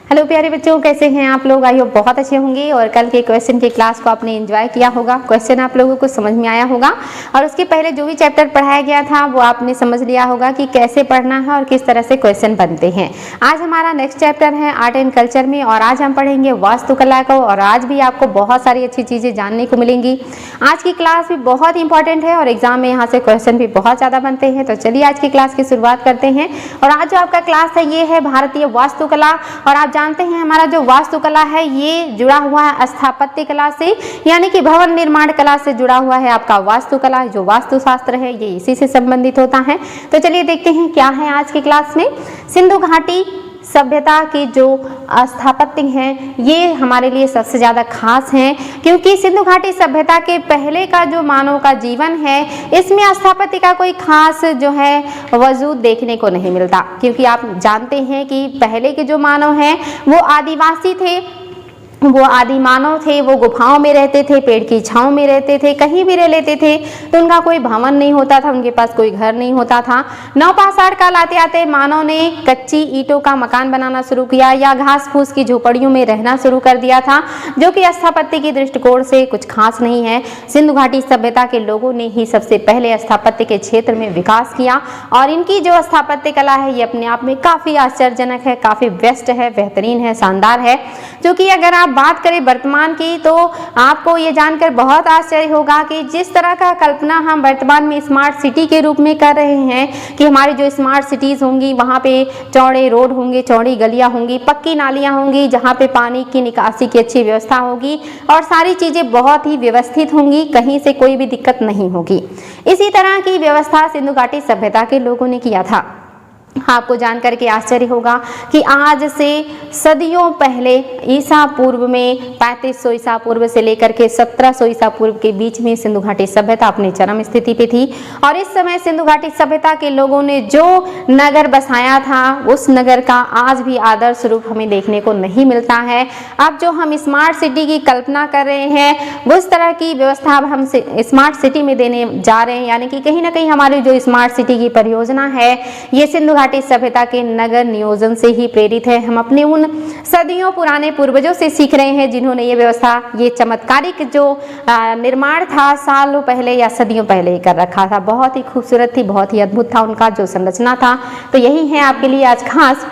Hello प्यारे बच्चों, कैसे हैं आप लोग। आई होप बहुत अच्छे होंगे और कल के क्वेश्चन की क्लास को आपने एंजॉय किया होगा। क्वेश्चन आप लोगों को समझ में आया होगा और उसके पहले जो भी चैप्टर पढ़ाया गया था वो आपने समझ लिया होगा कि कैसे पढ़ना है और किस तरह से क्वेश्चन बनते हैं। आज हमारा नेक्स्ट चैप्टर है आर्ट एंड कल्चर में और आज हम पढ़ेंगे वास्तुकला को और आज भी आपको बहुत सारी अच्छी चीज़ें जानने को मिलेंगी। आज की क्लास भी बहुत इंपॉर्टेंट है और एग्जाम में यहाँ से क्वेश्चन भी बहुत ज़्यादा बनते हैं। तो चलिए आज की क्लास की शुरुआत करते हैं। और आज जो आपका क्लास है ये है भारतीय वास्तुकला। और आप जानते हैं हमारा जो वास्तुकला है ये जुड़ा हुआ है स्थापत्य कला से, यानी कि भवन निर्माण कला से जुड़ा हुआ है आपका वास्तुकला। जो वास्तुशास्त्र है ये इसी से संबंधित होता है। तो चलिए देखते हैं क्या है आज की क्लास में। सिंधु घाटी सभ्यता के जो स्थापत्य हैं ये हमारे लिए सबसे ज़्यादा खास हैं, क्योंकि सिंधु घाटी सभ्यता के पहले का जो मानव का जीवन है इसमें स्थापत्य का कोई खास जो है वजूद देखने को नहीं मिलता। क्योंकि आप जानते हैं कि पहले के जो मानव हैं वो आदिवासी थे, वो आदि मानव थे, वो गुफाओं में रहते थे, पेड़ की छांव में रहते थे, कहीं भी रह लेते थे। तो उनका कोई भवन नहीं होता था, उनके पास कोई घर नहीं होता था। नवपाषाण काल आते आते मानव ने कच्ची ईंटों का मकान बनाना शुरू किया या घास फूस की झोपड़ियों में रहना शुरू कर दिया था, जो कि स्थापत्य की दृष्टिकोण से कुछ खास नहीं है। सिंधु घाटी सभ्यता के लोगों ने ही सबसे पहले स्थापत्य के क्षेत्र में विकास किया और इनकी जो स्थापत्य कला है ये अपने आप में काफ़ी आश्चर्यजनक है, काफ़ी बेस्ट है, बेहतरीन है, शानदार है। जो कि अगर आप बात करें वर्तमान की तो आपको ये जानकर बहुत आश्चर्य होगा कि जिस तरह का कल्पना हम वर्तमान में स्मार्ट सिटी के रूप में कर रहे हैं कि हमारी जो स्मार्ट सिटीज़ होंगी वहाँ पे चौड़े रोड होंगे, चौड़ी गलियाँ होंगी, पक्की नालियाँ होंगी, जहाँ पे पानी की निकासी की अच्छी व्यवस्था होगी और सारी चीज़ें बहुत ही व्यवस्थित होंगी, कहीं से कोई भी दिक्कत नहीं होगी। इसी तरह की व्यवस्था सिंधु घाटी सभ्यता के लोगों ने किया था। आपको जानकर के आश्चर्य होगा कि आज से सदियों पहले ईसा पूर्व में 3500 ईसा पूर्व से लेकर के 1700 ईसा पूर्व के बीच में सिंधु घाटी सभ्यता अपनी चरम स्थिति पे थी। और इस समय सिंधु घाटी सभ्यता के लोगों ने जो नगर बसाया था उस नगर का आज भी आदर्श रूप हमें देखने को नहीं मिलता है। अब जो हम स्मार्ट सिटी की कल्पना कर रहे हैं उस तरह की व्यवस्था अब हम स्मार्ट सिटी में देने जा रहे हैं, यानी कि कहीं ना कहीं हमारी जो स्मार्ट सिटी की परियोजना है ये सिंधु घाटी सभ्यता के नगर नियोजन से ही प्रेरित है। हम अपने उन सदियों पुराने पूर्वजों से सीख रहे हैं जिन्होंने ये व्यवस्था, ये चमत्कारिक जो निर्माण था सालों पहले या सदियों पहले ही कर रखा था। बहुत ही खूबसूरत थी, बहुत ही अद्भुत था उनका जो संरचना था। तो यही है आपके लिए आज खास।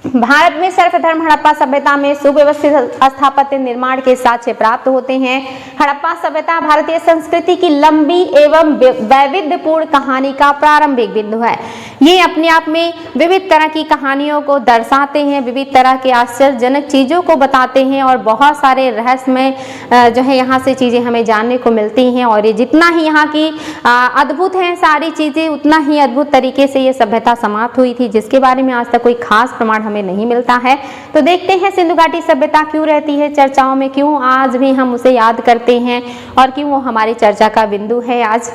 भारत में सर्वप्रथम हड़प्पा सभ्यता में सुव्यवस्थित स्थापत्य निर्माण के साक्ष्य प्राप्त होते हैं। हड़प्पा सभ्यता भारतीय संस्कृति की लंबी एवं वैविध्यपूर्ण कहानी का प्रारंभिक बिंदु है। ये अपने आप में विविध तरह की कहानियों को दर्शाते हैं, विविध तरह के आश्चर्यजनक चीज़ों को बताते हैं और बहुत सारे रहस्यमय जो है यहाँ से चीज़ें हमें जानने को मिलती हैं। और ये जितना ही यहाँ की अद्भुत हैं सारी चीज़ें, उतना ही अद्भुत तरीके से ये सभ्यता समाप्त हुई थी, जिसके बारे में आज तक कोई खास प्रमाण हमें नहीं मिलता है। तो देखते हैं सिंधु घाटी सभ्यता क्यों रहती है चर्चाओं में, क्यों आज भी हम उसे याद करते हैं और क्यों वो हमारी चर्चा का बिंदु है आज।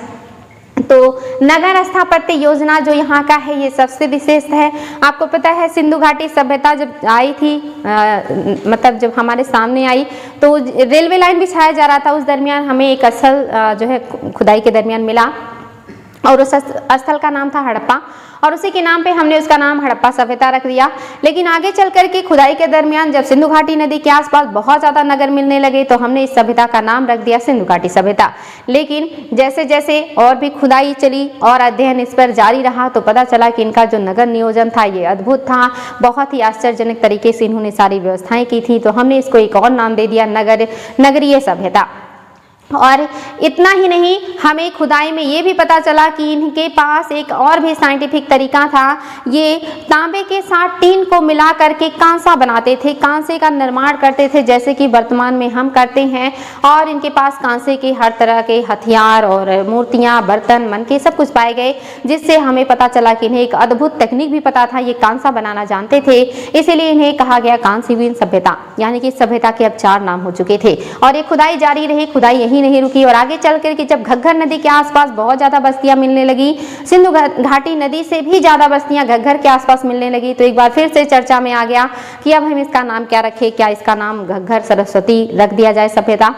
तो नगर स्थापत्य योजना जो यहाँ का है ये सबसे विशेष है। आपको पता है सिंधु घाटी सभ्यता जब आई थी मतलब जब हमारे सामने आई तो रेलवे लाइन बिछाया जा रहा था, उस दरमियान हमें एक स्थल जो है खुदाई के दरमियान मिला और उस स्थल का नाम था हड़प्पा और उसी के नाम पे हमने उसका नाम हड़प्पा सभ्यता रख दिया। लेकिन आगे चल कर के खुदाई के दरमियान जब सिंधु घाटी नदी के आसपास बहुत ज़्यादा नगर मिलने लगे तो हमने इस सभ्यता का नाम रख दिया सिंधु घाटी सभ्यता। लेकिन जैसे जैसे और भी खुदाई चली और अध्ययन इस पर जारी रहा तो पता चला कि इनका जो नगर नियोजन था ये अद्भुत था, बहुत ही आश्चर्यजनक तरीके से इन्होंने सारी व्यवस्थाएं की थी। तो हमने इसको एक और नाम दे दिया नगरीय सभ्यता। और इतना ही नहीं, हमें खुदाई में ये भी पता चला कि इनके पास एक और भी साइंटिफिक तरीका था। ये तांबे के साथ टीन को मिला करके कांसा बनाते थे, कांसे का निर्माण करते थे जैसे कि वर्तमान में हम करते हैं। और इनके पास कांसे के हर तरह के हथियार और मूर्तियाँ, बर्तन, मनके सब कुछ पाए गए, जिससे हमें पता चला कि इन्हें एक अद्भुत तकनीक भी पता था, ये कांसा बनाना जानते थे। इसीलिए इन्हें कहा गया कांस्ययुगीन सभ्यता, यानी कि सभ्यता के अब 4 नाम हो चुके थे। और ये खुदाई जारी रही, खुदाई यही नहीं रुकी और आगे चल कर के जब घग्गर नदी के आसपास बहुत ज़्यादा बस्तियां मिलने लगी, सिंधु घाटी नदी से भी ज़्यादा बस्तियां घग्गर के आसपास मिलने लगी, तो एक बार फिर से चर्चा में आ गया कि अब हम इसका नाम क्या रखें, क्या इसका नाम घग्गर सरस्वती रख दिया जाए सभ्यता।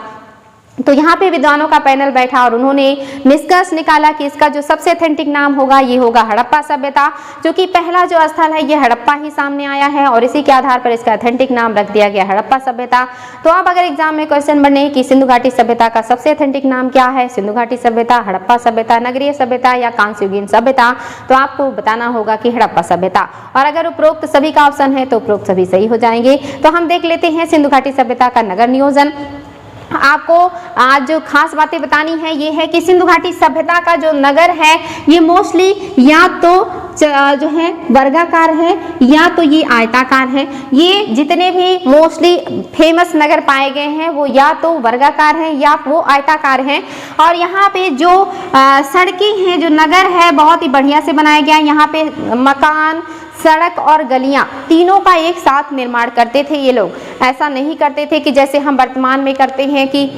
तो यहाँ पे विद्वानों का पैनल बैठा और उन्होंने निष्कर्ष निकाला कि इसका जो सबसे ऑथेंटिक नाम होगा ये होगा हड़प्पा सभ्यता, जो कि पहला जो स्थल है ये हड़प्पा ही सामने आया है और इसी के आधार पर इसका ऑथेंटिक नाम रख दिया गया हड़प्पा सभ्यता। तो अब अगर एग्जाम में क्वेश्चन बने कि सिंधु घाटी सभ्यता का सबसे ऑथेंटिक नाम क्या है, सिंधु घाटी सभ्यता, हड़प्पा सभ्यता, नगरीय सभ्यता या कांस्ययुगीन सभ्यता, तो आपको बताना होगा कि हड़प्पा सभ्यता। और अगर उपरोक्त सभी का ऑप्शन है तो उपरोक्त सभी सही हो जाएंगे। तो हम देख लेते हैं सिंधु घाटी सभ्यता का नगर नियोजन। आपको आज जो खास बातें बतानी है ये है कि सिंधु घाटी सभ्यता का जो नगर है ये मोस्टली या तो जो है वर्गाकार है या तो ये आयताकार है। ये जितने भी मोस्टली फेमस नगर पाए गए हैं वो या तो वर्गाकार हैं या वो आयताकार हैं। और यहाँ पे जो सड़कें हैं, जो नगर है बहुत ही बढ़िया से बनाया गया है। यहाँ पे मकान, सड़क और गलियां तीनों का एक साथ निर्माण करते थे ये लोग। ऐसा नहीं करते थे कि जैसे हम वर्तमान में करते हैं कि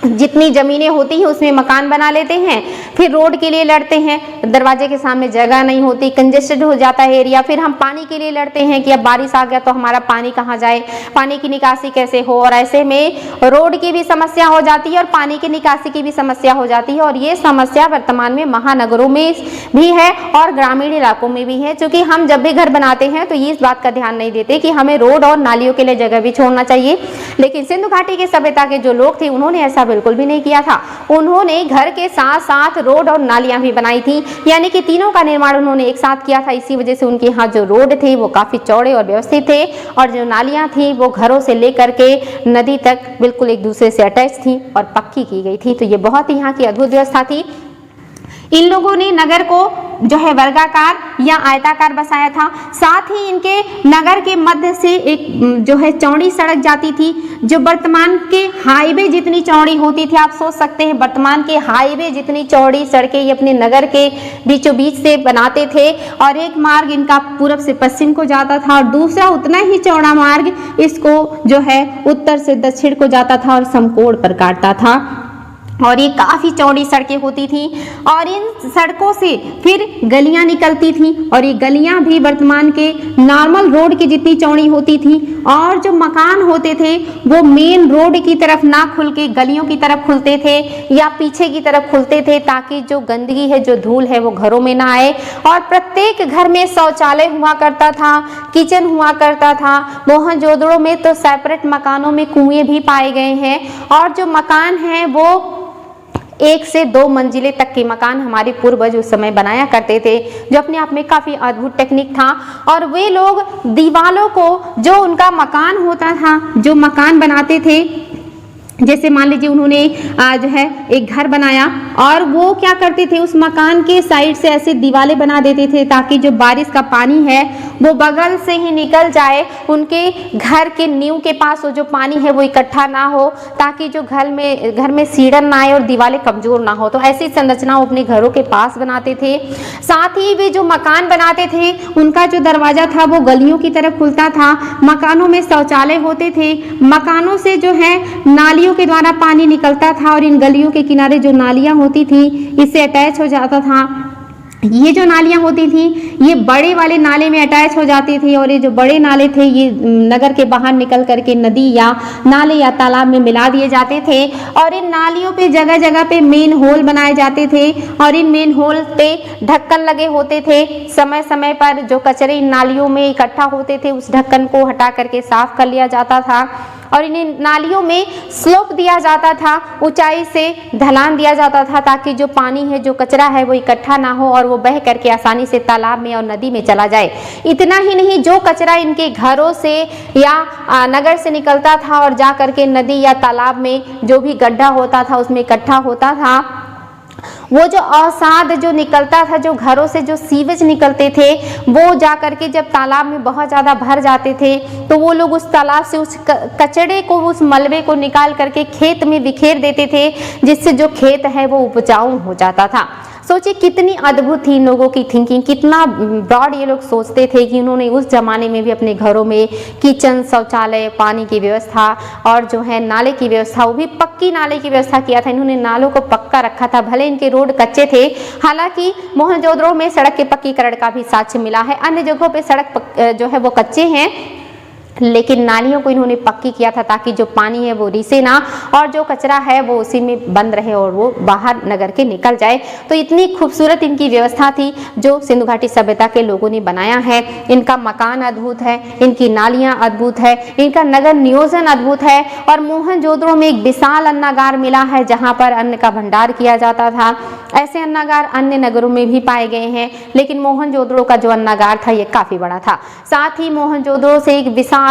जितनी जमीनें होती हैं उसमें मकान बना लेते हैं, फिर रोड के लिए लड़ते हैं, दरवाजे के सामने जगह नहीं होती, कंजेस्टेड हो जाता है एरिया। फिर हम पानी के लिए लड़ते हैं कि अब बारिश आ गया तो हमारा पानी कहाँ जाए, पानी की निकासी कैसे हो। और ऐसे में रोड की भी समस्या हो जाती है और पानी की निकासी की भी समस्या हो जाती है। और ये समस्या वर्तमान में महानगरों में भी है और ग्रामीण इलाकों में भी है, क्योंकि हम जब भी घर बनाते हैं तो ये इस बात का ध्यान नहीं देते कि हमें रोड और नालियों के लिए जगह भी छोड़ना चाहिए। लेकिन सिंधु घाटी की सभ्यता के जो लोग थे उन्होंने ऐसा बिल्कुल भी नहीं किया था। उन्होंने घर के साथ साथ रोड और नालियां भी बनाई थी, यानी कि तीनों का निर्माण उन्होंने एक साथ किया था। इसी वजह से उनके यहाँ जो रोड थे वो काफी चौड़े और व्यवस्थित थे और जो नालियां थी वो घरों से लेकर के नदी तक बिल्कुल एक दूसरे से अटैच थी और पक्की की गई थी। तो ये बहुत ही यहाँ की अद्भुत व्यवस्था थी। इन लोगों ने नगर को जो है वर्गाकार या आयताकार बसाया था। साथ ही इनके नगर के मध्य से एक जो है चौड़ी सड़क जाती थी, जो वर्तमान के हाईवे जितनी चौड़ी होती थी। आप सोच सकते हैं वर्तमान के हाईवे जितनी चौड़ी सड़कें ये अपने नगर के बीचों बीच से बनाते थे। और एक मार्ग इनका पूरब से पश्चिम को जाता था और दूसरा उतना ही चौड़ा मार्ग इसको जो है उत्तर से दक्षिण को जाता था और समकोण पर काटता था। और ये काफ़ी चौड़ी सड़कें होती थी और इन सड़कों से फिर गलियां निकलती थी और ये गलियां भी वर्तमान के नॉर्मल रोड की जितनी चौड़ी होती थी। और जो मकान होते थे वो मेन रोड की तरफ ना खुल के गलियों की तरफ खुलते थे या पीछे की तरफ खुलते थे, ताकि जो गंदगी है, जो धूल है वो घरों में ना आए। और प्रत्येक घर में शौचालय हुआ करता था, किचन हुआ करता था। मोहनजोदड़ो में तो सेपरेट मकानों में कुएं भी पाए गए हैं। और जो मकान हैं वो 1 से 2 मंजिले तक के मकान हमारे पूर्वज उस समय बनाया करते थे, जो अपने आप में काफ़ी अद्भुत टेक्निक था। और वे लोग दीवालों को, जो उनका मकान होता था, जो मकान बनाते थे, जैसे मान लीजिए उन्होंने जो है एक घर बनाया और वो क्या करते थे, उस मकान के साइड से ऐसे दीवारें बना देते थे ताकि जो बारिश का पानी है वो बगल से ही निकल जाए, उनके घर के नींव के पास वो जो पानी है वो इकट्ठा ना हो, ताकि जो घर में सीढ़न ना आए और दीवारें कमजोर ना हो। तो ऐसी संरचना वो अपने घरों के पास बनाते थे। साथ ही वे जो मकान बनाते थे उनका जो दरवाजा था वो गलियों की तरफ खुलता था। मकानों में शौचालय होते थे, मकानों से जो है नालियों के द्वारा पानी निकलता था और इन गलियों के किनारे जो नालियां होती थी इससे अटैच हो जाता था। ये जो नालियां होती थी ये बड़े वाले नाले में अटैच हो जाती थी और ये जो बड़े नाले थे ये नगर के बाहर निकल करके नदी या नाले या तालाब में मिला दिए जाते थे। और इन नालियों पे जगह जगह पे मेन होल बनाए जाते थे और इन मेन होल पे ढक्कन लगे होते थे। समय समय पर जो कचरे इन नालियों में इकट्ठा होते थे उस ढक्कन को हटा करके साफ कर लिया जाता था। और इन नालियों में स्लोप दिया जाता था, ऊंचाई से ढलान दिया जाता था, ताकि जो पानी है, जो कचरा है वो इकट्ठा ना हो और वो बह करके आसानी से तालाब में और नदी में चला जाए। इतना ही नहीं, जो कचरा इनके घरों से या नगर से निकलता था और जा करके नदी या तालाब में जो भी गड्ढा होता था उसमें इकट्ठा होता था, वो जो अवसाद जो निकलता था, जो घरों से जो सीवेज निकलते थे वो जा करके जब तालाब में बहुत ज़्यादा भर जाते थे तो वो लोग उस तालाब से उस कचड़े को, उस मलबे को निकाल करके खेत में बिखेर देते थे, जिससे जो खेत है वो उपजाऊ हो जाता था। सोचिए कितनी अद्भुत थी इन लोगों की थिंकिंग, कितना ब्रॉड ये लोग सोचते थे कि उन्होंने उस जमाने में भी अपने घरों में किचन, शौचालय, पानी की व्यवस्था और जो है नाले की व्यवस्था, वो भी पक्की नाले की व्यवस्था किया था। इन्होंने नालों को पक्का रखा था, भले इनके रोड कच्चे थे। हालांकि मोहनजोदड़ो में सड़क के पक्कीकरण का भी साक्ष्य मिला है, अन्य जगहों पर सड़क जो है वो कच्चे हैं लेकिन नालियों को इन्होंने पक्की किया था ताकि जो पानी है वो रिसे ना और जो कचरा है वो उसी में बंद रहे और वो बाहर नगर के निकल जाए। तो इतनी खूबसूरत इनकी व्यवस्था थी जो सिंधु घाटी सभ्यता के लोगों ने बनाया है। इनका मकान अद्भुत है, इनकी नालियां अद्भुत है, इनका नगर नियोजन अद्भुत है और मोहनजोदड़ो में एक विशाल अन्नागार मिला है जहाँ पर अन्न का भंडार किया जाता था। ऐसे अन्नागार अन्य नगरों में भी पाए गए हैं, लेकिन मोहनजोदड़ो का जो अन्नागार था ये काफी बड़ा था। साथ ही मोहनजोदड़ो से एक विशाल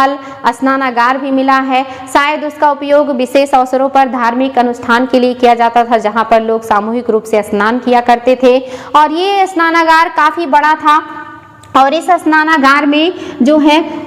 स्नानागार भी मिला है। शायद उसका उपयोग विशेष अवसरों पर धार्मिक अनुष्ठान के लिए किया जाता था, जहां पर लोग सामूहिक रूप से स्नान किया करते थे और ये स्नानागार काफी बड़ा था। और इस स्नानागार में जो है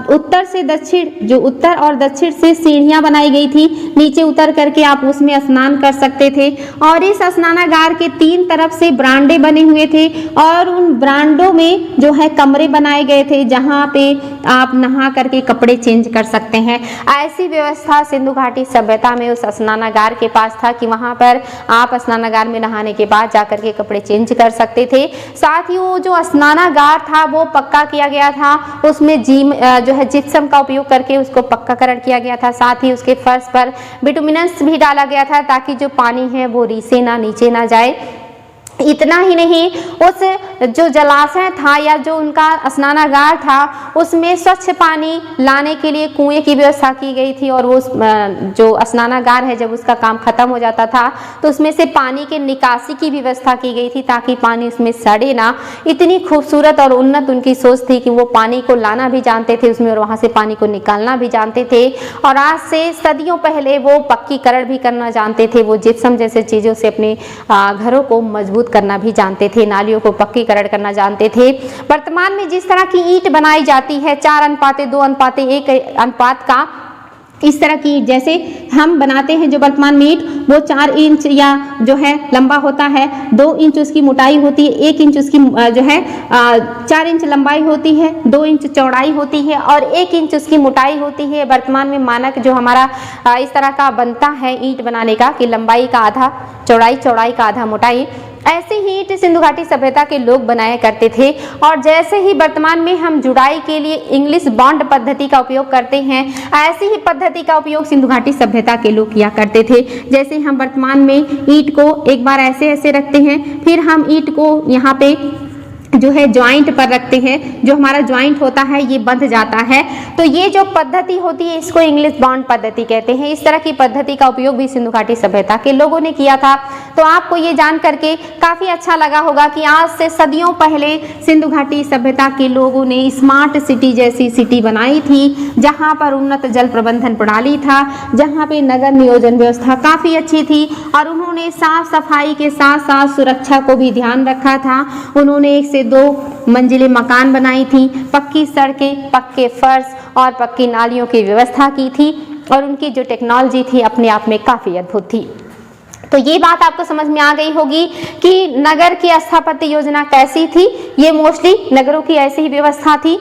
उत्तर से दक्षिण, जो उत्तर और दक्षिण से सीढ़ियां बनाई गई थी, नीचे उतर करके आप उसमें स्नान कर सकते थे। और इस स्नानागार के 3 तरफ से बरामदे बने हुए थे और उन बरामदों में जो है कमरे बनाए गए थे जहां पे आप नहा करके कपड़े चेंज कर सकते हैं। ऐसी व्यवस्था सिंधु घाटी सभ्यता में उस स्नानागार के पास था कि वहां पर आप स्नानागार में नहाने के बाद जाकर के कपड़े चेंज कर सकते थे। साथ ही वो जो स्नानागार था वो पक्का किया गया था, उसमें जो है जिप्सम का उपयोग करके उसको पक्काकरण किया गया था। साथ ही उसके फर्श पर बिटुमिनस भी डाला गया था ताकि जो पानी है वो रिसे ना, नीचे ना जाए। इतना ही नहीं, उस जो जलाशय था या जो उनका स्नानागार था उसमें स्वच्छ पानी लाने के लिए कुएं की व्यवस्था की गई थी और वो जो स्नानागार है जब उसका काम खत्म हो जाता था तो उसमें से पानी के निकासी की व्यवस्था की गई थी ताकि पानी उसमें सड़े ना। इतनी खूबसूरत और उन्नत उनकी सोच थी कि वो पानी को लाना भी जानते थे उसमें और वहाँ से पानी को निकालना भी जानते थे। और आज से सदियों पहले वो पक्कीकरण भी करना जानते थे, वो जिप्सम जैसे चीज़ों से अपने घरों को मजबूत करना भी जानते थे, नालियों को पक्कीकरण करना जानते थे। वर्तमान में जिस तरह की ईंट बनाई जाती है 4:2:1 अनुपात का, इस तरह की जैसे हम बनाते हैं जो वर्तमान में ईंट, वो 4 इंच या जो है लंबा होता है, 2 इंच उसकी मोटाई होती है, 1 इंच उसकी जो है 4 इंच लंबाई होती है, 2 इंच चौड़ाई होती है और 1 इंच उसकी मोटाई होती है। वर्तमान में मानक जो हमारा इस तरह का बनता है ईंट बनाने का कि लंबाई का आधा चौड़ाई, चौड़ाई का आधा मोटाई, ऐसे ही ईंट सिंधु घाटी सभ्यता के लोग बनाया करते थे। और जैसे ही वर्तमान में हम जुड़ाई के लिए इंग्लिश बॉन्ड पद्धति का उपयोग करते हैं, ऐसी ही पद्धति का उपयोग सिंधु घाटी सभ्यता के लोग किया करते थे। जैसे हम वर्तमान में ईंट को एक बार ऐसे ऐसे रखते हैं, फिर हम ईंट को यहाँ पे जो है ज्वाइंट पर रखते हैं, जो हमारा ज्वाइंट होता है ये बंध जाता है। तो ये जो पद्धति होती है इसको इंग्लिश बॉन्ड पद्धति कहते हैं। इस तरह की पद्धति का उपयोग भी सिंधु घाटी सभ्यता के लोगों ने किया था। तो आपको ये जान करके काफ़ी अच्छा लगा होगा कि आज से सदियों पहले सिंधु घाटी सभ्यता के लोगों ने स्मार्ट सिटी जैसी सिटी बनाई थी, जहाँ पर उन्नत जल प्रबंधन प्रणाली था, जहाँ पे नगर नियोजन व्यवस्था काफ़ी अच्छी थी और उन्होंने साफ सफाई के साथ साथ सुरक्षा को भी ध्यान रखा था। उन्होंने 1 से 2 मंजिलें मकान बनाई थी, पक्की सड़कें, पक्के फर्श और पक्की नालियों की व्यवस्था की थी और उनकी जो टेक्नोलॉजी थी अपने आप में काफ़ी अद्भुत थी। तो ये बात आपको समझ में आ गई होगी कि नगर की स्थापत्य योजना कैसी थी। ये मोस्टली नगरों की ऐसी ही व्यवस्था थी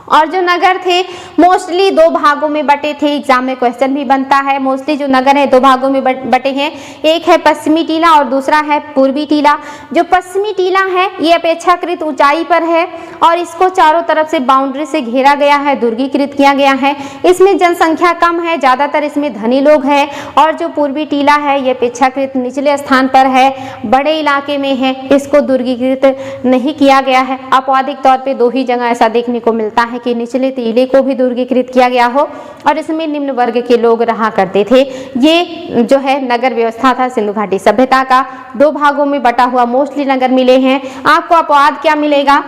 और जो नगर थे मोस्टली 2 भागों में बटे थे। एग्जाम में क्वेश्चन भी बनता है। मोस्टली जो नगर है 2 भागों में बटे हैं, एक है पश्चिमी टीला और दूसरा है पूर्वी टीला। जो पश्चिमी टीला है ये अपेक्षाकृत ऊंचाई पर है और इसको चारों तरफ से बाउंड्री से घेरा गया है, दुर्गीकृत किया गया है। इसमें जनसंख्या कम है, ज़्यादातर इसमें धनी लोग हैं। और जो पूर्वी टीला है ये अपेक्षाकृत निचले स्थान पर है, बड़े इलाके में है, इसको दुर्गीकृत नहीं किया गया है। अपवादिक तौर पर 2 ही जगह ऐसा देखने को मिलता है कि निचले टीले को भी दुर्गीकृत किया गया हो और इसमें निम्न वर्ग के लोग रहा करते थे। ये जो है नगर व्यवस्था था सिंधु घाटी सभ्यता का। 2 भागों में बटा हुआ मोस्टली नगर मिले हैं। आपको अपवाद क्या मिलेगा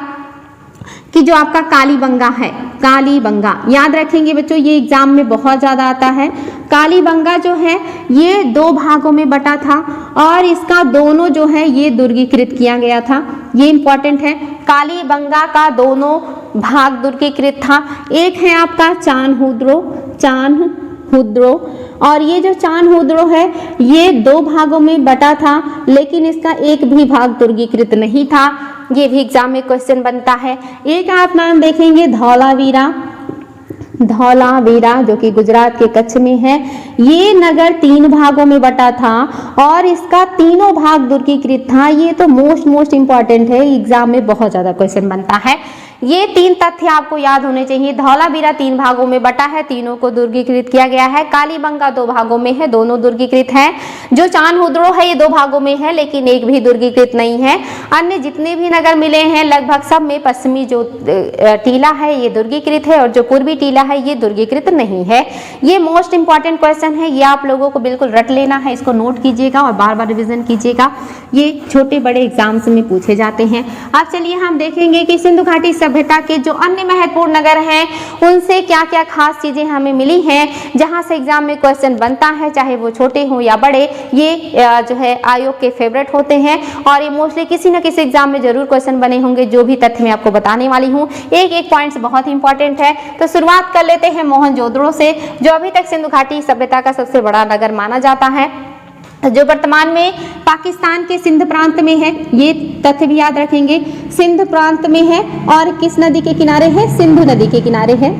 कि जो आपका कालीबंगा है, कालीबंगा याद रखेंगे बच्चों, ये एग्जाम में बहुत ज़्यादा आता है। कालीबंगा जो है ये 2 भागों में बटा था और इसका दोनों जो है ये दुर्गीकृत किया गया था। ये इंपॉर्टेंट है, कालीबंगा का दोनों भाग दुर्गीकृत था। एक है आपका चान्हुद्रो और ये जो चान्हुद्रो है ये 2 भागों में बटा था, लेकिन इसका एक भी भाग दुर्गीकृत नहीं था। ये भी एग्जाम में क्वेश्चन बनता है। एक आप नाम देखेंगे धौलावीरा जो कि गुजरात के कच्छ में है। ये नगर 3 भागों में बटा था और इसका तीनों भाग दुर्गीकृत था। ये तो मोस्ट इंपॉर्टेंट है, एग्जाम में बहुत ज़्यादा क्वेश्चन बनता है। ये 3 तथ्य आपको याद होने चाहिए। धौलावीरा 3 भागों में बटा है, तीनों को दुर्गीकृत किया गया है। कालीबंगा 2 भागों में है, दोनों दुर्गीकृत हैं। जो चांदहुद्रो है ये 2 भागों में है, लेकिन एक भी दुर्गीकृत नहीं है। अन्य जितने भी नगर मिले हैं लगभग सब में पश्चिमी जो टीला है ये दुर्गीकृत है और जो पूर्वी टीला है ये दुर्गीकृत नहीं है। ये मोस्ट इंपॉर्टेंट क्वेश्चन है, ये आप लोगों को बिल्कुल रट लेना है, इसको नोट कीजिएगा और बार बार रिवीजन कीजिएगा। ये छोटे बड़े एग्जाम्स में पूछे जाते हैं। अब चलिए हम देखेंगे कि सिंधु घाटी सभ्यता के जो अन्य महत्वपूर्ण नगर हैं उनसे क्या क्या खास चीजें हमें मिली हैं, जहां से एग्जाम में क्वेश्चन बनता है, चाहे वो छोटे हों या बड़े। ये जो है आयोग के फेवरेट होते हैं और ये मोस्टली किसी न किसी एग्जाम में जरूर क्वेश्चन बने होंगे। जो भी तथ्य मैं आपको बताने वाली हूँ एक एक पॉइंट्स बहुत इंपॉर्टेंट है। तो शुरुआत कर लेते हैं मोहनजोदड़ो से, जो अभी तक सिंधु घाटी सभ्यता का सबसे बड़ा नगर माना जाता है, जो वर्तमान में पाकिस्तान के सिंध प्रांत में है। ये तथ्य भी याद रखेंगे, सिंध प्रांत में है और किस नदी के किनारे है? सिंधु नदी के किनारे है।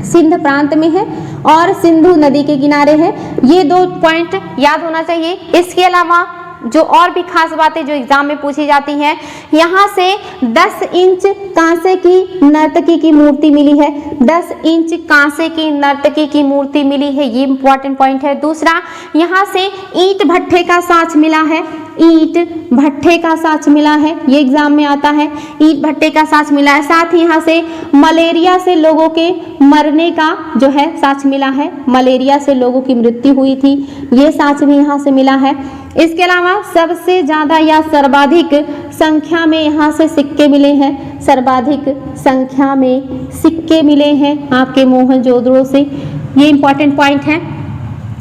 सिंध प्रांत में है और सिंधु नदी के किनारे है। ये 2 पॉइंट याद होना चाहिए। इसके अलावा जो और भी खास बातें जो एग्जाम में पूछी जाती हैं, यहाँ से 10 इंच कांसे की नर्तकी की मूर्ति मिली है। 10 इंच कांसे की नर्तकी की मूर्ति मिली है, ये इंपॉर्टेंट पॉइंट है। दूसरा, यहाँ से ईंट भट्ठे का साक्ष्य मिला है। ईंट भट्ठे का साक्ष्य मिला है, ये एग्जाम में आता है। ईंट भट्ठे का साक्ष्य मिला है। साथ ही यहाँ से मलेरिया से लोगों के मरने का जो है साक्ष्य मिला है। मलेरिया से लोगों की मृत्यु हुई थी, ये साक्ष्य भी यहाँ से मिला है। इसके अलावा सबसे ज्यादा या सर्वाधिक संख्या में यहाँ से सिक्के मिले हैं। सर्वाधिक संख्या में सिक्के मिले हैं आपके मोहनजोदड़ो से, ये इंपॉर्टेंट पॉइंट है।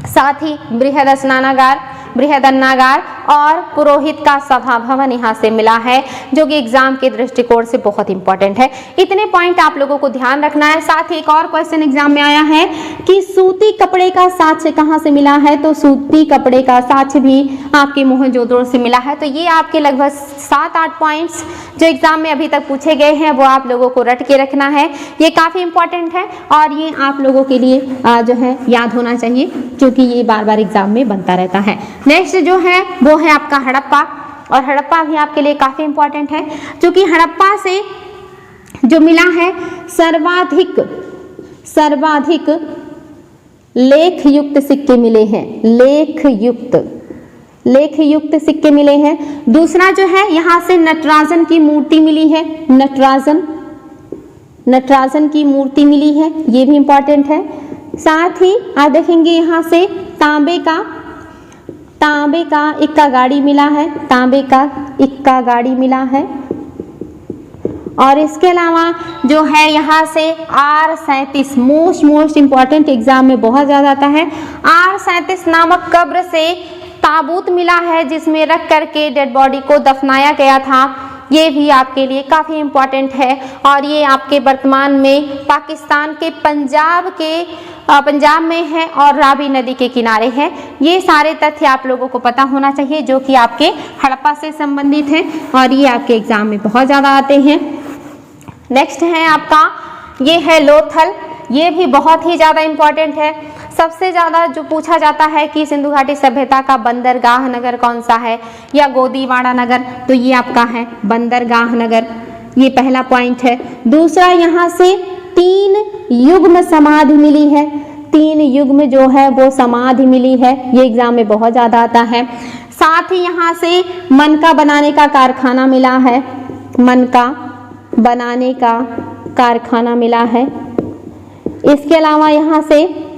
साथ ही बृहद स्नानागार, बृहद अन्नागार और पुरोहित का सभा भवन यहाँ से मिला है, जो कि एग्जाम के दृष्टिकोण से बहुत इंपॉर्टेंट है। इतने पॉइंट आप लोगों को ध्यान रखना है। साथ ही एक और क्वेश्चन एग्जाम में आया है कि सूती कपड़े का साक्ष्य कहाँ से मिला है, तो सूती कपड़े का साक्ष्य भी आपके मोहनजोदड़ो से मिला है। तो ये आपके लगभग 7-8 पॉइंट्स जो एग्जाम में अभी तक पूछे गए हैं वो आप लोगों को रट के रखना है। ये काफी इंपॉर्टेंट है और ये आप लोगों के लिए जो है याद होना चाहिए, क्योंकि ये बार बार एग्जाम में बनता रहता है। नेक्स्ट जो है वो है आपका हड़प्पा, और हड़प्पा भी आपके लिए काफी इंपॉर्टेंट है, क्योंकि हड़प्पा से जो मिला है सर्वाधिक लेख युक्त सिक्के मिले हैं। लेख युक्त सिक्के मिले हैं। दूसरा जो है यहाँ से नटराजन की मूर्ति मिली है। नटराजन की मूर्ति मिली है, ये भी इंपॉर्टेंट है। साथ ही आप देखेंगे यहाँ से तांबे का इक्का गाड़ी मिला है। तांबे का इक्का गाड़ी मिला है। और इसके अलावा जो है यहाँ से R37 मोस्ट इंपॉर्टेंट, एग्जाम में बहुत ज्यादा आता है। R37 नामक कब्र से ताबूत मिला है, जिसमें रख करके डेड बॉडी को दफनाया गया था। ये भी आपके लिए काफ़ी इम्पॉर्टेंट है और ये आपके वर्तमान में पाकिस्तान के पंजाब में है और रावी नदी के किनारे है। ये सारे तथ्य आप लोगों को पता होना चाहिए, जो कि आपके हड़प्पा से संबंधित हैं और ये आपके एग्जाम में बहुत ज़्यादा आते हैं। नेक्स्ट है आपका, ये है लोथल। ये भी बहुत ही ज़्यादा इम्पॉर्टेंट है। सबसे ज़्यादा जो पूछा जाता है कि सिंधु घाटी सभ्यता का बंदरगाह नगर कौन सा है या गोदीवाड़ा नगर, तो ये आपका है बंदरगाह नगर। ये पहला पॉइंट है। दूसरा, यहाँ से 3 युग्म समाधि मिली है। 3 युग्म जो है वो समाधि मिली है, ये एग्जाम में बहुत ज़्यादा आता है। साथ ही यहाँ से मनका बनाने का कारखाना मिला है। मनका बनाने का कारखाना मिला है। इसके अलावा यहाँ से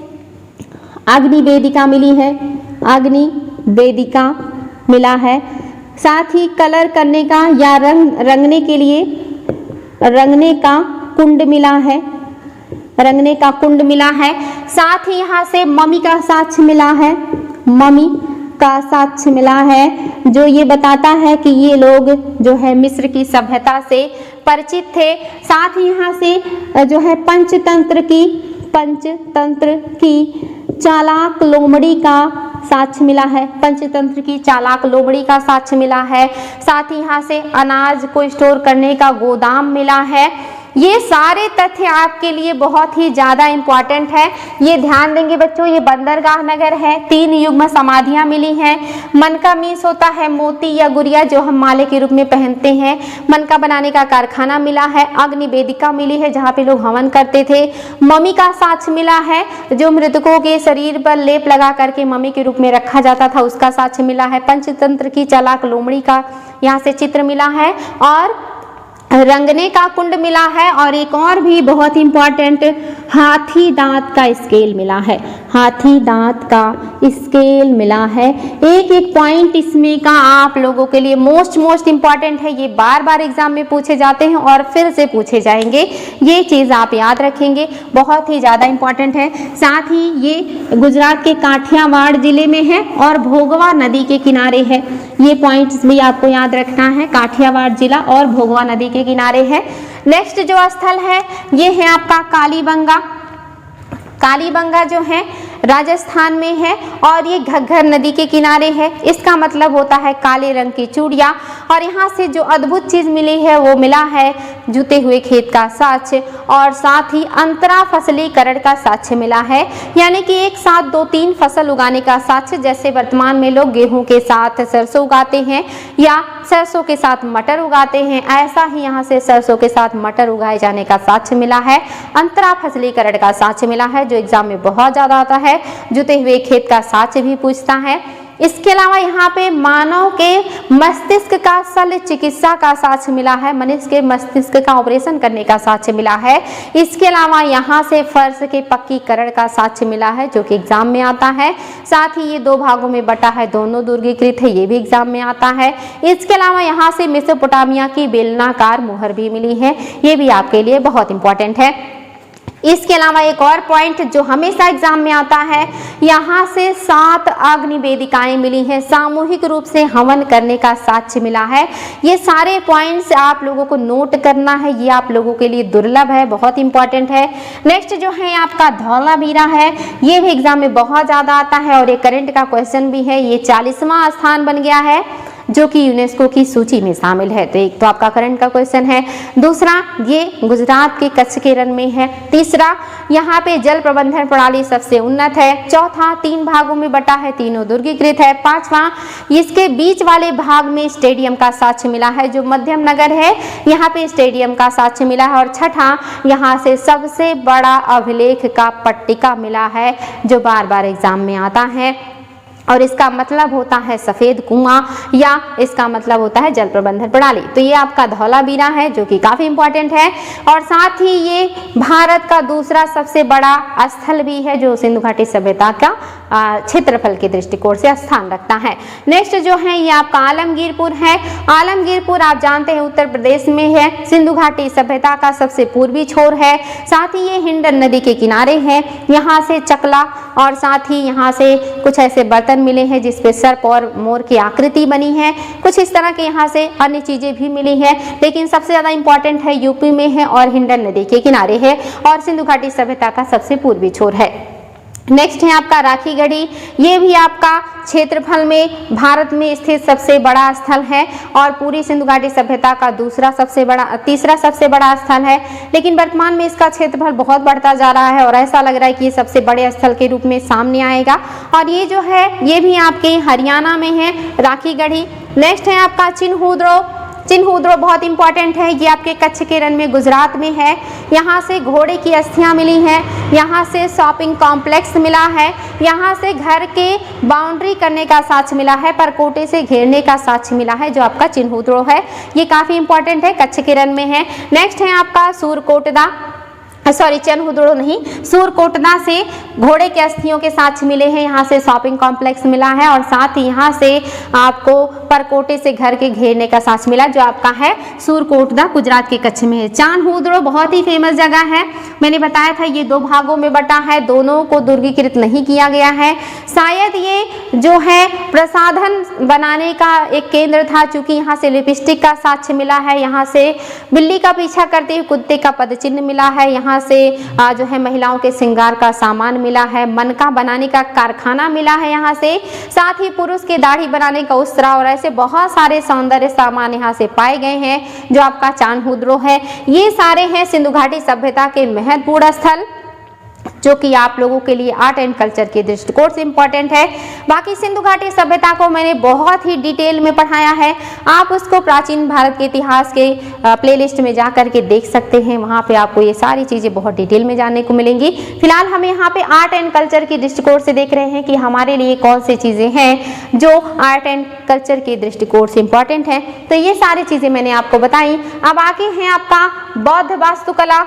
अग्नि वेदिका मिली है। अग्नि वेदिका मिला है। साथ ही कलर करने का या रंगने के लिए रंगने का कुंड मिला है। रंगने का कुंड मिला है। साथ ही यहाँ से मम्मी का साक्ष्य मिला है। मम्मी का साक्ष्य मिला है, जो ये बताता है कि ये लोग जो है मिस्र की सभ्यता से परिचित थे। साथ ही यहाँ से जो है पंचतंत्र की चालाक लोमड़ी का साक्ष्य मिला है। पंचतंत्र की चालाक लोमड़ी का साक्ष्य मिला है। साथ ही यहाँ से अनाज को स्टोर करने का गोदाम मिला है। ये सारे तथ्य आपके लिए बहुत ही ज़्यादा इम्पॉर्टेंट है, ये ध्यान देंगे बच्चों। ये बंदरगाह नगर है, 3 युग्म समाधियाँ मिली हैं। मनका मीन्स होता है मोती या गुड़िया जो हम माले के रूप में पहनते हैं। मनका बनाने का कारखाना मिला है। अग्नि वेदिका मिली है जहाँ पे लोग हवन करते थे। मम्मी का साक्ष्य मिला है, जो मृतकों के शरीर पर लेप लगा करके मम्मी के रूप में रखा जाता था, उसका साक्ष्य मिला है। पंचतंत्र की चालाक लोमड़ी का यहाँ से चित्र मिला है और रंगने का कुंड मिला है। और एक और भी बहुत इंपॉर्टेंट हाथी दांत का स्केल मिला है, हाथी दांत का स्केल मिला है। एक एक पॉइंट इसमें का आप लोगों के लिए मोस्ट इंपॉर्टेंट है, ये बार बार एग्जाम में पूछे जाते हैं और फिर से पूछे जाएंगे, ये चीज़ आप याद रखेंगे, बहुत ही ज़्यादा इंपॉर्टेंट है। साथ ही ये गुजरात के काठियावाड़ जिले में है और भोगवा नदी के किनारे है। ये पॉइंट्स भी आपको याद रखना है, काठियावाड़ जिला और भोगवा नदी के किनारे है। नेक्स्ट जो स्थल है ये है आपका कालीबंगा। कालीबंगा जो है राजस्थान में है और ये घग्गर नदी के किनारे है। इसका मतलब होता है काले रंग की चूड़ियाँ। और यहाँ से जो अद्भुत चीज़ मिली है वो मिला है जुते हुए खेत का साक्ष्य और साथ ही अंतरा फसलीकरण का साक्ष्य मिला है, यानी कि एक साथ 2-3 फसल उगाने का साक्ष्य। जैसे वर्तमान में लोग गेहूं के साथ सरसों उगाते हैं या सरसों के साथ मटर उगाते हैं, ऐसा ही यहाँ से सरसों के साथ मटर उगाए जाने का साक्ष्य मिला है। अंतरा फसलीकरण का साक्ष्य मिला है जो एग्जाम में बहुत ज़्यादा आता है। जुते हुए खेत का साक्ष्य भी पूछता है। इसके अलावा यहाँ पे मानव के मस्तिष्क का शल्य चिकित्सा का साक्ष्य मिला है, मनुष्य के मस्तिष्क का ऑपरेशन करने का साक्ष्य मिला है। इसके अलावा यहाँ से फर्श के पक्कीकरण का साक्ष्य मिला है जो कि एग्जाम में आता है। साथ ही ये 2 भागों में बटा है, दोनों दुर्गीकृत है, ये भी एग्जाम में आता है। इसके अलावा यहाँ से मेसोपोटामिया की बेलनाकार मोहर भी मिली है, ये भी आपके लिए बहुत इंपॉर्टेंट है। इसके अलावा एक और पॉइंट जो हमेशा एग्जाम में आता है, यहाँ से 7 अग्नि वेदिकाएं मिली हैं, सामूहिक रूप से हवन करने का साक्ष्य मिला है। ये सारे पॉइंट्स आप लोगों को नोट करना है, ये आप लोगों के लिए दुर्लभ है, बहुत इंपॉर्टेंट है। नेक्स्ट जो है आपका धौलावीरा है, ये भी एग्जाम में बहुत ज़्यादा आता है और ये करंट का क्वेश्चन भी है। ये 40वां स्थान बन गया है जो कि यूनेस्को की सूची में शामिल है। तो एक तो आपका करंट का क्वेश्चन है, दूसरा ये गुजरात के कच्छ के रण में है, तीसरा यहाँ पे जल प्रबंधन प्रणाली सबसे उन्नत है, चौथा 3 भागों में बटा है, तीनों दुर्गीकृत है, पांचवा इसके बीच वाले भाग में स्टेडियम का साक्ष्य मिला है जो मध्यम नगर है, यहाँ पे स्टेडियम का साक्ष्य मिला है, और छठा यहाँ से सबसे बड़ा अभिलेख का पट्टिका मिला है जो बार बार एग्जाम में आता है और इसका मतलब होता है सफ़ेद कुआं या इसका मतलब होता है जल प्रबंधन प्रणाली। तो ये आपका धौलावीरा है जो कि काफ़ी इंपॉर्टेंट है और साथ ही ये भारत का दूसरा सबसे बड़ा स्थल भी है जो सिंधु घाटी सभ्यता का क्षेत्रफल के दृष्टिकोण से स्थान रखता है। नेक्स्ट जो है ये आपका आलमगीरपुर है। आलमगीरपुर आप जानते हैं उत्तर प्रदेश में है, सिंधु घाटी सभ्यता का सबसे पूर्वी छोर है, साथ ही ये हिंडन नदी के किनारे है। यहाँ से चकला और साथ ही यहाँ से कुछ ऐसे बर्तन मिले हैं जिसपे सर्प और मोर की आकृति बनी है, कुछ इस तरह के यहाँ से अन्य चीजें भी मिली हैं, लेकिन सबसे ज्यादा इंपॉर्टेंट है यूपी में है और हिंडन नदी के किनारे है और सिंधु घाटी सभ्यता का सबसे पूर्वी छोर है। नेक्स्ट है आपका राखीगढ़ी, ये भी आपका क्षेत्रफल में भारत में स्थित सबसे बड़ा स्थल है और पूरी सिंधु घाटी सभ्यता का तीसरा सबसे बड़ा स्थल है, लेकिन वर्तमान में इसका क्षेत्रफल बहुत बढ़ता जा रहा है और ऐसा लग रहा है कि ये सबसे बड़े स्थल के रूप में सामने आएगा। और ये जो है ये भी आपके हरियाणा में है राखीगढ़ी। नेक्स्ट है आपका चिन्हुद्रो बहुत इंपॉर्टेंट है, ये आपके कच्छ के रण में गुजरात में है। यहाँ से घोड़े की अस्थियाँ मिली हैं, यहाँ से शॉपिंग कॉम्प्लेक्स मिला है, यहाँ से घर के बाउंड्री करने का साक्ष्य मिला है, परकोटे से घेरने का साक्ष्य मिला है जो आपका चिन्हुद्रो है। ये काफ़ी इंपॉर्टेंट है, कच्छ के रण में है। नेक्स्ट है आपका चिन्हुद्रो नहीं, सूरकोटदा से घोड़े के अस्थियों के साक्ष्य मिले हैं, यहाँ से शॉपिंग कॉम्प्लेक्स मिला है और साथ ही यहाँ से आपको परकोटे से घर के घेरने का साक्ष्य मिला जो आपका है सूरकोटदा गुजरात के कच्छ में है। चांदहुद्रो बहुत ही फेमस जगह है, मैंने बताया था ये 2 भागों में बटा है, दोनों को दुर्गीकृत नहीं किया गया है। शायद ये जो है प्रसाधन बनाने का एक केंद्र था, चूंकि यहाँ से लिपस्टिक का साक्ष्य मिला है, यहाँ से बिल्ली का पीछा करते हुए कुत्ते का पद चिन्ह मिला है, यहाँ यहाँ से जो है महिलाओं के श्रृंगार का सामान मिला है, मनका बनाने का कारखाना मिला है यहाँ से, साथ ही पुरुष के दाढ़ी बनाने का उस्तरा और ऐसे बहुत सारे सौंदर्य सामान यहाँ से पाए गए हैं। जो आपका चांदहुद्रो है, ये सारे हैं सिंधु घाटी सभ्यता के महत्वपूर्ण स्थल, जो कि आप लोगों के लिए आर्ट एंड कल्चर के दृष्टिकोण से इम्पोर्टेंट है। बाकी सिंधु घाटी सभ्यता को मैंने बहुत ही डिटेल में पढ़ाया है, आप उसको प्राचीन भारत के इतिहास के प्लेलिस्ट में जा कर के देख सकते हैं, वहाँ पे आपको ये सारी चीज़ें बहुत डिटेल में जानने को मिलेंगी। फिलहाल हम यहाँ पे आर्ट एंड कल्चर के दृष्टिकोण से देख रहे हैं कि हमारे लिए कौन सी चीज़ें हैं जो आर्ट एंड कल्चर के दृष्टिकोण से इम्पॉर्टेंट है, तो ये सारी चीज़ें मैंने आपको बताई। अब आगे है आपका बौद्ध वास्तुकला।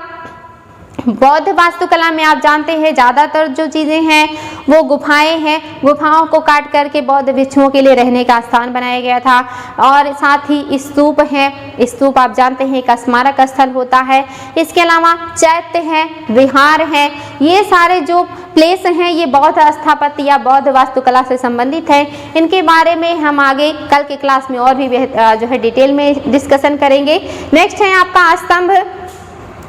बौद्ध वास्तुकला में आप जानते हैं ज़्यादातर जो चीज़ें हैं वो गुफाएं हैं, गुफाओं को काट करके बौद्ध भिक्षुओं के लिए रहने का स्थान बनाया गया था, और साथ ही स्तूप हैं, स्तूप आप जानते हैं एक स्मारक स्थल होता है। इसके अलावा चैत्य हैं, विहार हैं, ये सारे जो प्लेस हैं ये बौद्ध स्थापत्य या बौद्ध वास्तुकला से संबंधित है। इनके बारे में हम आगे कल के क्लास में और भी जो है डिटेल में डिस्कशन करेंगे। नेक्स्ट है आपका स्तंभ।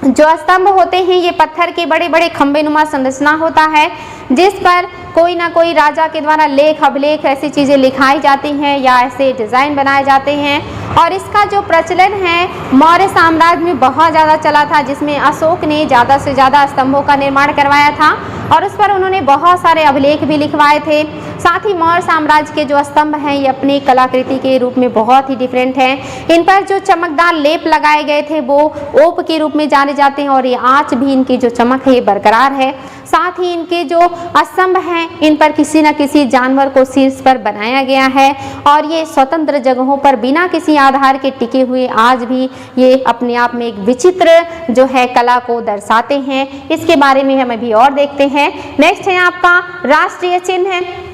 जो स्तंभ होते हैं ये पत्थर के बड़े बड़े खंबे नुमा संरचना होता है, जिस पर कोई ना कोई राजा के द्वारा लेख अभिलेख ऐसी चीज़ें लिखाई जाती हैं या ऐसे डिज़ाइन बनाए जाते हैं। और इसका जो प्रचलन है मौर्य साम्राज्य में बहुत ज़्यादा चला था, जिसमें अशोक ने ज़्यादा से ज़्यादा स्तंभों का निर्माण करवाया था और उस पर उन्होंने बहुत सारे अभिलेख भी लिखवाए थे। साथ ही मौर्य साम्राज्य के जो स्तंभ हैं ये अपनी कलाकृति के रूप में बहुत ही डिफरेंट हैं। इन पर जो चमकदार लेप लगाए गए थे वो ओप के रूप में जाने जाते हैं, और ये आज भी इनकी जो चमक है ये बरकरार है। साथ ही इनके जो स्तंभ हैं इन पर किसी न किसी जानवर को शीर्ष पर बनाया गया है, और ये स्वतंत्र जगहों पर बिना किसी आधार के टिके हुए आज भी ये अपने आप में एक विचित्र जो है कला को दर्शाते हैं। इसके बारे में हम अभी और देखते हैं। नेक्स्ट है आपका राष्ट्रीय चिन्ह है।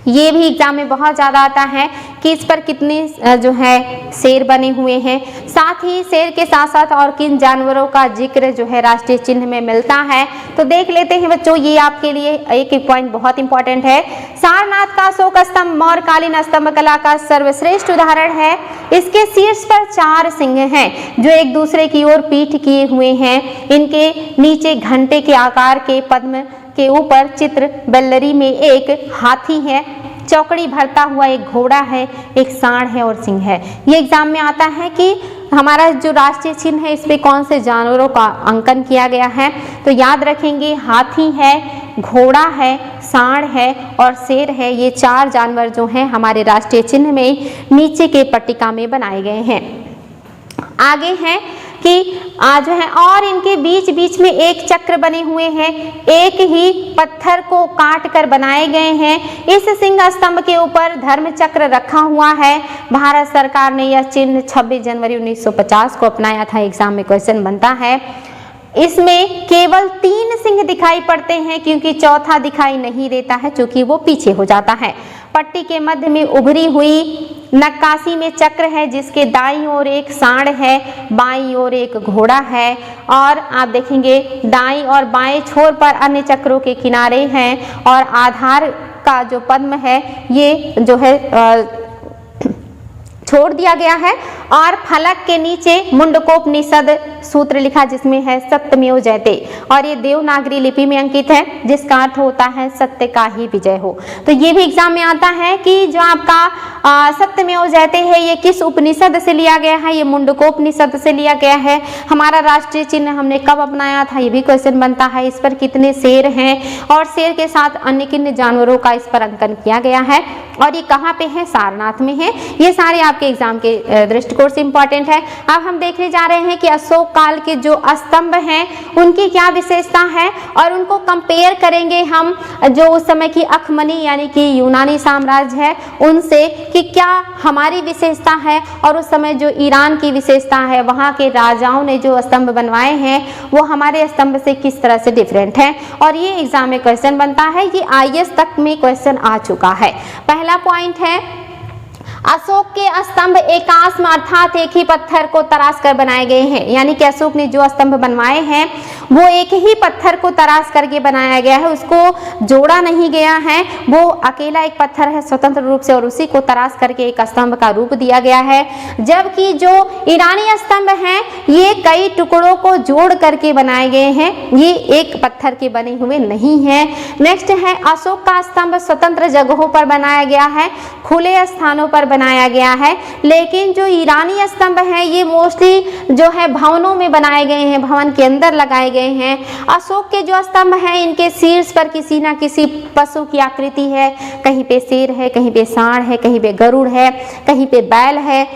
ये भी एग्जाम में बहुत ज़्यादा आता है कि इस पर कितने जो है शेर बने हुए हैं, साथ ही शेर के साथ साथ और किन जानवरों का जिक्र जो है राष्ट्रीय चिन्ह में मिलता है, तो देख लेते हैं बच्चों। ये आपके लिए एक पॉइंट बहुत इंपॉर्टेंट है। सारनाथ का अशोक स्तंभ मौर्यकालीन स्तंभ कला का सर्वश्रेष्ठ उदाहरण है। इसके शीर्ष पर 4 सिंह हैं जो एक दूसरे की ओर पीठ किए हुए हैं। इनके नीचे घंटे के आकार के पद्म के ऊपर चित्र बेल्लरी में एक हाथी है, चौकड़ी भरता हुआ एक घोड़ा है, एक सांड है और सिंह है। ये एग्जाम में आता है कि हमारा जो राष्ट्रीय चिन्ह है इस पे कौन से जानवरों का अंकन किया गया है, तो याद रखेंगे हाथी है, घोड़ा है, सांड है और शेर है। ये 4 जानवर जो हैं हमारे राष्ट्रीय चिन्ह में नीचे के पट्टिका में बनाए गए हैं। आगे हैं कि जो है और इनके बीच बीच में एक चक्र बने हुए हैं, एक ही पत्थर को काट कर बनाए गए हैं। इस सिंह स्तंभ के ऊपर धर्म चक्र रखा हुआ है। भारत सरकार ने यह चिन्ह 26 जनवरी 1950 को अपनाया था। एग्जाम में क्वेश्चन बनता है। इसमें केवल 3 सिंह दिखाई पड़ते हैं क्योंकि चौथा दिखाई नहीं देता है, चूंकि वो पीछे हो जाता है। पट्टी के मध्य में उभरी हुई नक्काशी में चक्र है, जिसके दाईं ओर एक सांड है, बाईं ओर एक घोड़ा है, और आप देखेंगे दाईं और बाएं छोर पर अन्य चक्रों के किनारे हैं, और आधार का जो पद्म है ये जो है छोड़ दिया गया है, और फलक के नीचे मुंडकोपनिषद सूत्र लिखा जिसमें है सत्यमेव जयते, और ये देवनागरी लिपि में अंकित है, जिसका अर्थ होता है सत्य का ही विजय हो। तो ये भी एग्जाम में आता है कि जो आपका सत्यमेव जयते है ये किस उपनिषद से लिया गया है, ये मुंडकोपनिषद से लिया गया है। हमारा राष्ट्रीय चिन्ह हमने कब अपनाया था, ये भी क्वेश्चन बनता है। इस पर कितने शेर हैं और शेर के साथ अन्य किन जानवरों का इस पर अंकन किया गया है, और ये कहाँ पे है, सारनाथ में है। ये सारे आपके एग्जाम के दृष्टिकोण से इंपॉर्टेंट है। अब हम देखने जा रहे हैं कि अशोक काल के जो स्तंभ हैं उनकी क्या विशेषता है, और उनको कंपेयर करेंगे हम जो उस समय की अखमनी यानी कि यूनानी साम्राज्य है उनसे, कि क्या हमारी विशेषता है और उस समय जो ईरान की विशेषता है, वहाँ के राजाओं ने जो स्तंभ बनवाए हैं वो हमारे स्तंभ से किस तरह से डिफरेंट है। और ये एग्जाम में क्वेश्चन बनता है। ये IAS तक में क्वेश्चन आ चुका है। पहला पॉइंट है अशोक के स्तंभ एकास्म अर्थात एक ही पत्थर को तराश कर बनाए गए हैं, यानी कि अशोक ने जो स्तंभ बनवाए हैं वो एक ही पत्थर को तराश करके बनाया गया है, उसको जोड़ा नहीं गया है, वो अकेला एक पत्थर है स्वतंत्र रूप से और उसी को तराश करके एक स्तंभ का रूप दिया गया है। जबकि जो ईरानी स्तंभ हैं ये कई टुकड़ों को जोड़ करके बनाए गए हैं, ये एक पत्थर के बने हुए नहीं हैं। नेक्स्ट है अशोक का स्तंभ स्वतंत्र जगहों पर बनाया गया है, खुले स्थानों पर बनाया गया है, लेकिन जो ईरानी स्तंभ हैं ये मोस्टली जो है भवनों में बनाए गए हैं, भवन के अंदर लगाए गए हैं। अशोक के जो स्तंभ हैं इनके शीर्ष पर किसी ना किसी पशु की आकृति है, कहीं पे शेर है, कहीं पे सांड है, कहीं पे गरुड़ है, कहीं पे बैल है,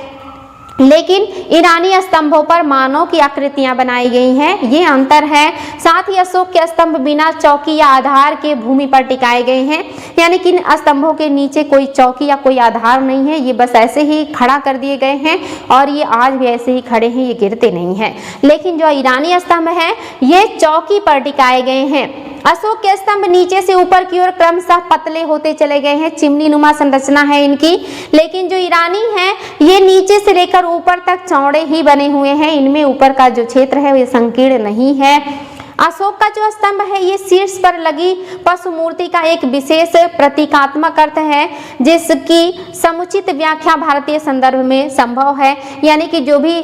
लेकिन ईरानी स्तंभों पर मानव की आकृतियां बनाई गई हैं, ये अंतर है। साथ ही अशोक के स्तंभ बिना चौकी या आधार के भूमि पर टिकाए गए हैं, यानी कि इन स्तंभों के नीचे कोई चौकी या कोई आधार नहीं है, ये बस ऐसे ही खड़ा कर दिए गए हैं और ये आज भी ऐसे ही खड़े हैं, ये गिरते नहीं हैं। लेकिन जो ईरानी स्तंभ हैं ये चौकी पर टिकाए गए हैं। अशोक के स्तंभ नीचे से ऊपर की ओर क्रमशः पतले होते चले गए हैं, चिमनी नुमा संरचना है इनकी, लेकिन जो ईरानी हैं ये नीचे से लेकर ऊपर तक चौड़े ही बने हुए हैं, इनमें ऊपर का जो क्षेत्र है वो संकीर्ण नहीं है। अशोक का जो स्तंभ है ये शीर्ष पर लगी पशु मूर्ति का एक विशेष प्रतीकात्मक अर्थ है, जिसकी समुचित व्याख्या भारतीय संदर्भ में संभव है, यानी कि जो भी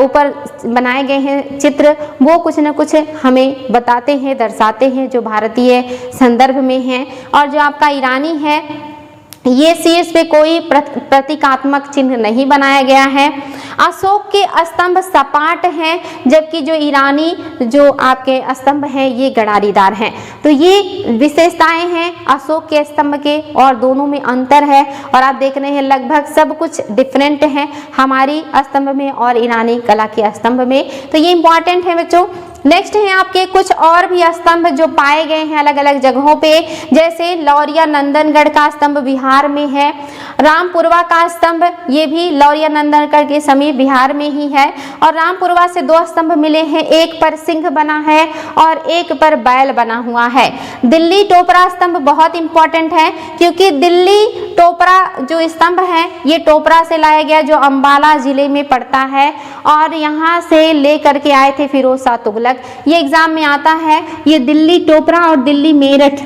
ऊपर बनाए गए हैं चित्र वो कुछ न कुछ हमें बताते हैं, दर्शाते हैं जो भारतीय संदर्भ में हैं। और जो आपका ईरानी है ये शीर्ष पे कोई प्रतीकात्मक चिन्ह नहीं बनाया गया है। अशोक के स्तंभ सपाट हैं, जबकि जो ईरानी जो आपके स्तंभ हैं ये गड़ारीदार हैं। तो ये विशेषताएं हैं अशोक के स्तंभ के और दोनों में अंतर है, और आप देख रहे हैं लगभग सब कुछ डिफरेंट है हमारी स्तंभ में और ईरानी कला के स्तंभ में। तो ये इंपॉर्टेंट है बच्चों। नेक्स्ट है आपके कुछ और भी स्तंभ जो पाए गए हैं अलग अलग जगहों पे, जैसे लौरिया नंदनगढ़ का स्तंभ बिहार में है, रामपुरवा का स्तंभ ये भी लौरिया नंदनगढ़ के समीप बिहार में ही है। और रामपुरवा से दो स्तंभ मिले हैं, एक पर सिंह बना है और एक पर बैल बना हुआ है। दिल्ली टोपरा स्तंभ बहुत इंपॉर्टेंट है, क्योंकि दिल्ली टोपरा जो स्तंभ है ये टोपरा से लाया गया जो अम्बाला जिले में पड़ता है, और यहाँ से ले करके आए थे फिरोज शाह तुगलक। ये एग्जाम में आता है। ये दिल्ली टोपरा और दिल्ली मेरठ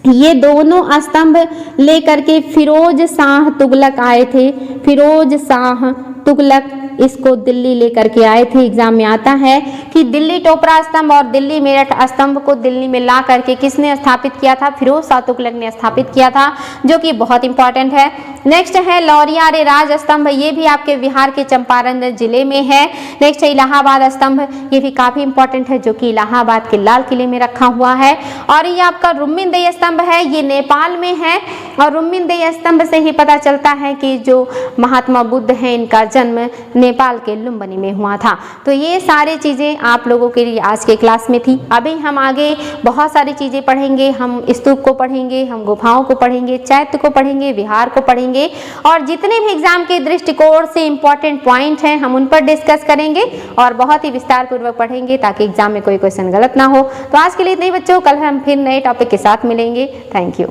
ये दोनों स्तंभ लेकर के फिरोज शाह तुगलक आए थे। फिरोज शाह तुगलक इसको दिल्ली लेकर के आए थे। एग्जाम में आता है कि दिल्ली टोपरा स्तंभ और दिल्ली मेरठ स्तंभ को दिल्ली में ला करके किसने स्थापित किया था? फिरोज शाह तुगलक ने स्थापित किया था, जो कि बहुत इंपॉर्टेंट है। नेक्स्ट है लौरिया रे राज स्तंभ, ये भी आपके बिहार के चंपारण जिले में है। नेक्स्ट है इलाहाबाद स्तंभ, ये भी काफी इंपॉर्टेंट है, जो कि इलाहाबाद के लाल किले में रखा हुआ है। और ये आपका रुम्मिनदेई स्तंभ है, ये नेपाल में है, और रुम्मिनदेई स्तंभ से ही पता चलता है कि जो महात्मा बुद्ध हैं इनका जन्म नेपाल के लुम्बिनी में हुआ था। तो ये सारी चीज़ें आप लोगों के लिए आज के क्लास में थी। अभी हम आगे बहुत सारी चीज़ें पढ़ेंगे, हम स्तूप को पढ़ेंगे, हम गुफाओं को पढ़ेंगे, चैत्य को पढ़ेंगे, विहार को पढ़ेंगे, और जितने भी एग्जाम के दृष्टिकोण से इंपॉर्टेंट पॉइंट हैं हम उन पर डिस्कस करेंगे और बहुत ही विस्तार पूर्वक पढ़ेंगे, ताकि एग्जाम में कोई क्वेश्चन गलत ना हो। तो आज के लिए इतना ही बच्चों, कल हम फिर नए टॉपिक के साथ मिलेंगे। Thank you.